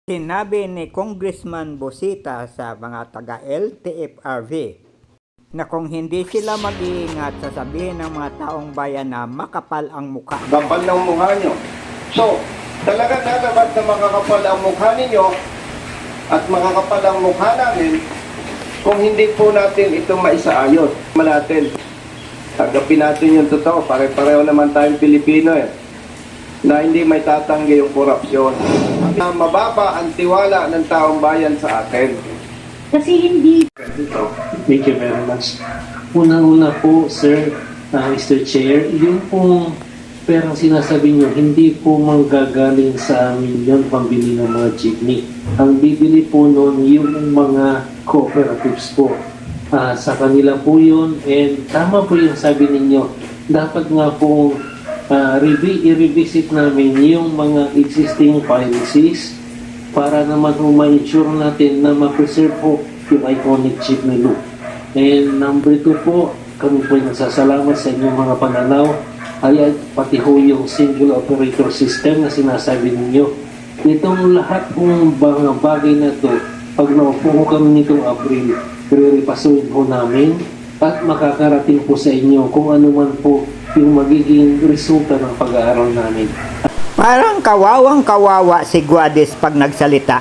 Sinabi ni Congressman Busita sa mga taga-LTFRB na kung hindi sila mag-iingat, sasabihin ng mga taong bayan na makapal ang mukha. Kapal ng mukha nyo. So, talaga dapat na makakapal ang mukha ninyo at makakapal ang mukha namin kung hindi po natin ito maisaayos. Natin, tanggapin natin yung totoo. Pare-pareho naman tayong Pilipino na hindi may tatanggi yung korupsyon. Mababa ang tiwala ng taong bayan sa atin. Kasi hindi. Thank you very much. Unang-una po, sir, Mr. Chair, yung pong perang sinasabi nyo, hindi po manggagaling sa amin yun pambili ng mga jeepney. Ang bibili po noon yung mga cooperatives po. Sa kanila po yun, and tama po yung sabi ninyo, dapat nga po i-revisit namin yung mga existing policies para naman ma-ensure natin na ma-preserve po yung iconic jeepney look. And number 2 po, kami po nagsasalamat sa inyong mga pananaw, ay pati ho yung single operator system na sinasabi ninyo. Itong lahat pong mga bagay na to, pag naupo ko kami nitong April, re-repasuin po namin at makakarating po sa inyo kung ano man po yung magiging resulta ng pag-aaral namin. Parang kawawang kawawa si Guades pag nagsalita.